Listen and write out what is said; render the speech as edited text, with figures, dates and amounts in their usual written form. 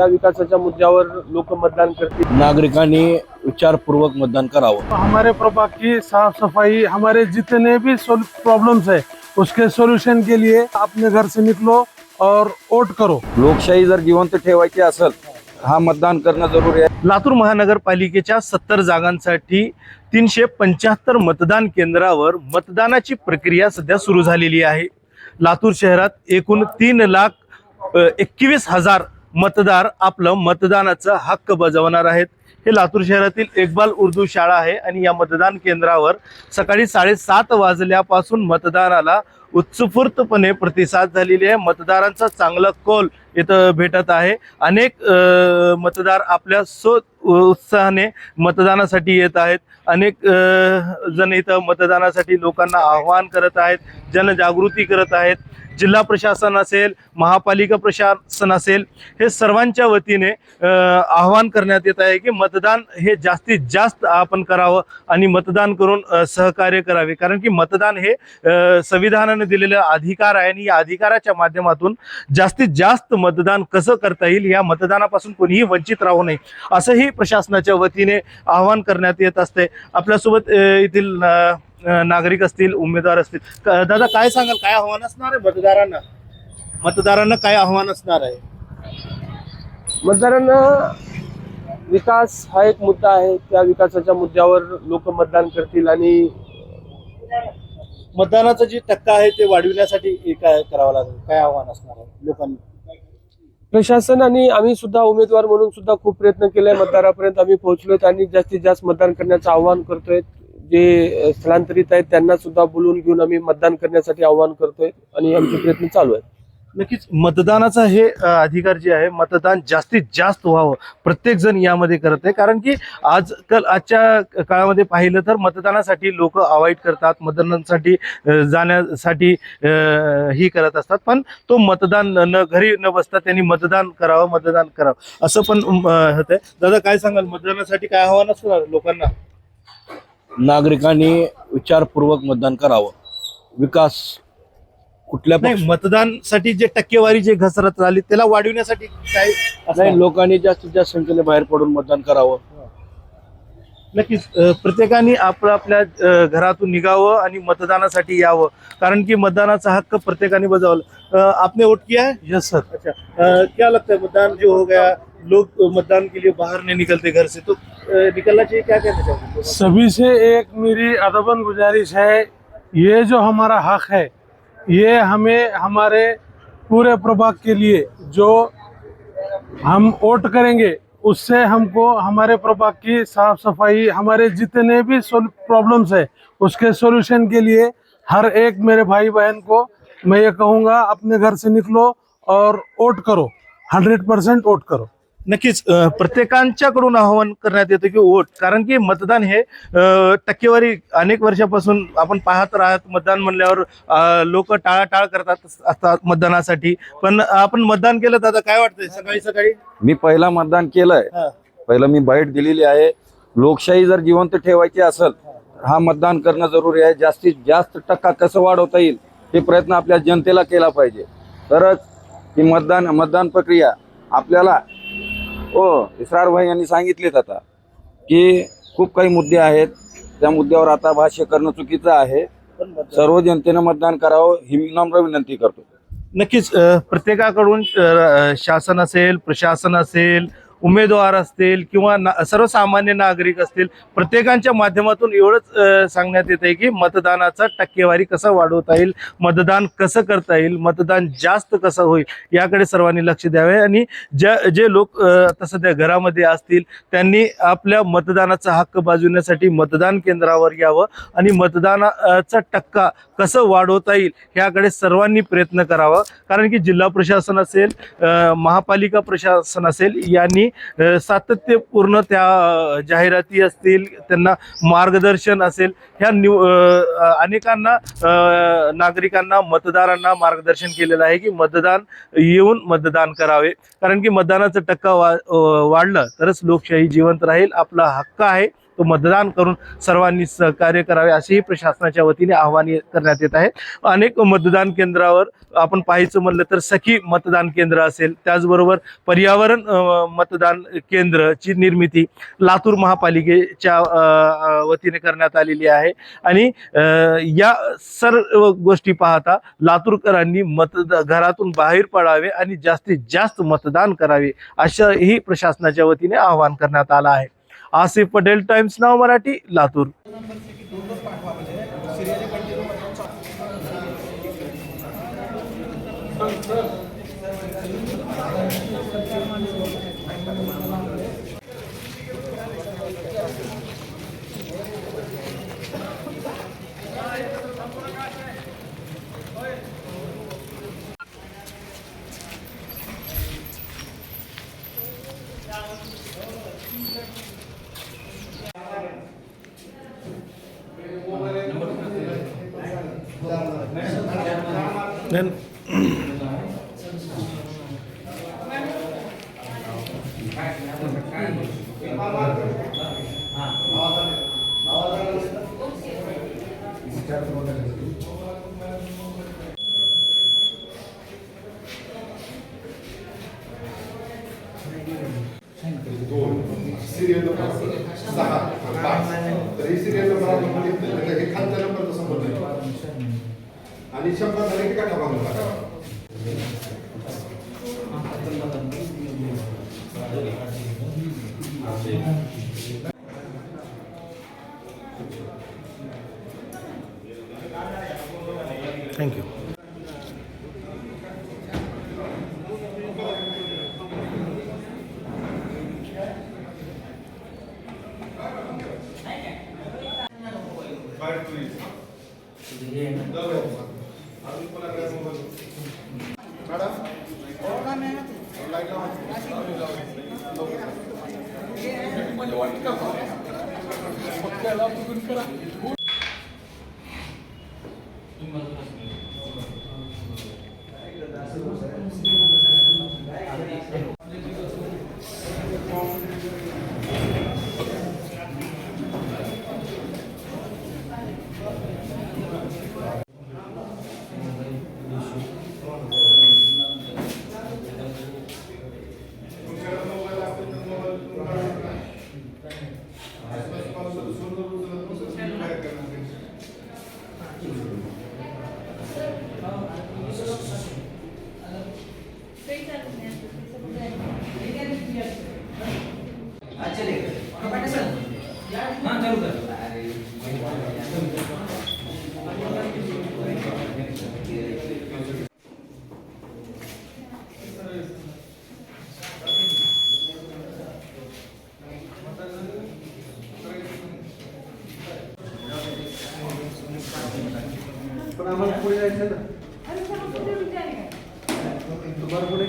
त्या विकासाच्या मुद्द्यावर लोक मतदान करतील। नागरिकांनी विचारपूर्वक मतदान करावं। हमारे प्रभाग की साफ सफाई, हमारे जितने भी प्रॉब्लम्स है उसके सॉल्यूशन के लिए अपने घर से निकलो और वोट करो। लोकशाही जर जिवंत ठेवायची असेल हा मतदान करणं जरुरी आहे। लातूर महानगरपालिकेच्या 70 जागांसाठी 375 मतदान केंद्रावर मतदानाची प्रक्रिया सध्या सुरू झालेली आहे। लातूर शहरात एकूण 3,21,000 मतदार आपलं मतदानाचा हक्क बजावणार आहेत। हे लातूर शहरातील इक्बाल उर्दू शाळा आहे आणि या मतदान केंद्रावर सकाळी 7:30 वाजल्यापासून मतदानाला उत्स्फूर्तपणे प्रतिसाद झालेली आहे। मतदारांचा चांगला कौल इथं भेटत आहे। अनेक मतदार आपल्या उत्साहाने मतदानासाठी येत आहेत। अनेक जण इथं मतदानासाठी लोकांना आवाहन करत आहेत, जनजागृती करत आहेत। जिल्हा प्रशासन असेल, महापालिका प्रशासन असेल, हे सर्वांच्या वतीने आवाहन करण्यात येत आहे की मतदान हे जास्तीत जास्त आपण करावं आणि मतदान करून सहकार्य करावे। कारण की मतदान हे संविधानाने दिलेला अधिकार आहे आणि या अधिकाराच्या माध्यमातून जास्तीत जास्त मतदान कसं करता येईल या मतदानापासून कोणीही वंचित राहू नये असंही प्रशासनाच्या वतीने आवाहन करण्यात येत असते। आपल्यासोबत येथील नागरिक असतील, उमेदवार असतील। दादा काय सांगाल, काय आव्हान असणार आहे मतदारांना काय आव्हान असणार आहे? मतदारांना विकास हा एक मुद्दा आहे, त्या विकासाच्या मुद्द्यावर लोक मतदान करतील आणि मतदानाचा जी टक्का आहे ते वाढविण्यासाठी काय करावं लागेल, काय आव्हान असणार आहे लोकांनी? प्रशासन आणि आम्ही सुद्धा उमेदवार म्हणून सुद्धा खूप प्रयत्न केलाय, मतदारापर्यंत आम्ही पोहोचलोय आणि जास्तीत जास्त मतदान करण्याचं आव्हान करतोय। जे स्थलांतरित आहेत त्यांना सुद्धा बोलून घेऊन आम्ही मतदान करण्यासाठी आव्हान करतोय आणि आमचे प्रयत्न चालू आहेत। नक्कीच मतदानाचा हे अधिकार जे आहे, मतदान जास्तीत जास्त व्हावं प्रत्येक जण यामध्ये करत आहे। कारण की आजच्या काळामध्ये पाहिलं तर मतदानासाठी लोक अवॉइड करतात, मतदानासाठी जाण्यासाठी ही करत असतात, पण तो मतदान घरी न बसता त्यांनी मतदान करावं असं पण होतंय। दादा काय सांगाल, मतदानासाठी काय आव्हान असणार लोकांना? नागरिकांनी विचारपूर्वक मतदान करावं। विकास कुठल्या मतदानासाठी जे टक्केवारी जे घसरत झाली त्याला वाढविण्यासाठी काय नाही, लोकांनी जास्तीत जास्त संख्येने बाहेर पडून मतदान करावं। नक्कीच प्रत्येकाने आपल्या घरातून निघावं आणि मतदानासाठी यावं, कारण की मतदानाचा हक्क प्रत्येकाने बजावला। आपने वोट किया है? Yes sir. अच्छा, क्या लगता है मतदान जो हो गया, लोग मतदान के लिए बाहर नहीं निकलते घर से, तो निकलना चाहिए, क्या कहना चाहोगे? सभी से एक मेरी अदबन गुजारिश है, ये जो हमारा हक है ये हमें हमारे पूरे प्रभाग के लिए जो हम वोट करेंगे उससे हमको हमारे प्रभाग की साफ सफाई, हमारे जितने भी प्रॉब्लम्स है उसके सॉल्यूशन के लिए हर एक मेरे भाई बहन को मैं ये कहूँगा, अपने घर से निकलो और वोट करो, 100% वोट करो। नक्कीच प्रत्येकांच्याकडून आवाहन करण्यात येतं की वोट, कारण की मतदान हे टक्केवारी अनेक वर्षापासून आपण पाहत राहत। मतदान म्हणल्यावर लोक टाळाटाळ करतात असतात मतदानासाठी, पण आपण मतदान केलं दादा, काय वाटतंय सकाळी सकाळी? मी पहिला मतदान केलंय, पहिलं मी बाईट दिलेली आहे। लोकशाही जर जिवंत ठेवायची असेल हा मतदान करणं जरुरी आहे। जास्तीत जास्त टक्का कसं वाढवता येईल हे प्रयत्न आपल्या जनतेला केला पाहिजे, तरच ही मतदान प्रक्रिया आपल्याला इसरार भाई यांनी सांगितलेत आता की खूप काही मुद्दे आहेत, त्या मुद्द्यावर आता भाष्य करणं चुकीचं आहे। सर्व जनतेने मतदान करावं ही मी नम्र विनंती करतो। नक्कीच प्रत्येकाकडून शासन असेल, प्रशासन असेल, उमेदवार असतील किंवा सर्वसामान्य नागरिक असतील, प्रत्येकांच्या माध्यमातून एवढंच सांगण्यात येत आहे की मतदानाचा टक्केवारी कसं वाढवता येईल, मतदान कसं करता येईल, मतदान जास्त कसं होईल याकडे सर्वांनी लक्ष द्यावे। आणि जे लोक आता सध्या घरामध्ये असतील त्यांनी आपल्या मतदानाचा हक्क बजावण्यासाठी मतदान केंद्रावर यावं आणि मतदानाचा टक्का कसं वाढवता येईल याकडे सर्वांनी प्रयत्न करावा। कारण की जिल्हा प्रशासन असेल, महापालिका प्रशासन असेल यांनी सातत्यपूर्ण त्या जाहिराती असतील, त्यांना मार्गदर्शन असेल, ह्या अनेकांना नागरिकांना, मतदारांना मार्गदर्शन केलेलं आहे की मतदान येऊन मतदान करावे। कारण की मतदानाचा टक्का वाढला तरच लोकशाही जिवंत राहील, आपला हक्क आहे तो मतदान करून सर्वांनी सहकार्य करावे असेही प्रशासनाच्या वतीने आवाहन करण्यात येत आहे. अनेक मतदान केंद्रावर आपण पाहायचं म्हणलं तर सखी मतदान केंद्र असेल, त्याचबरोबर पर्यावरण मतदान केंद्रची निर्मिती लातूर महापालिकेच्या वतीने करण्यात आलेली आहे. आणि या सर्व गोष्टी पाहता लातूरकरांनी घरातून बाहेर पडावे आणि जास्तीत जास्त मतदान करावे अशाही प्रशासनाच्या वतीने आवाहन करण्यात आलं आहे. आसिफ पटेल, टाइम्स नाव मराठी, लातूर. सिरियल नंबर 6 5 तर ही सिरियल नंबर आपण घेतलं तर हे खालचा नंबर तसं बोलतोय आणि शंभर झाले की काटा बांधून टाका. थँक्यू. पण आम्हाला पुढे जायचं ना. तुम्हाला पुढे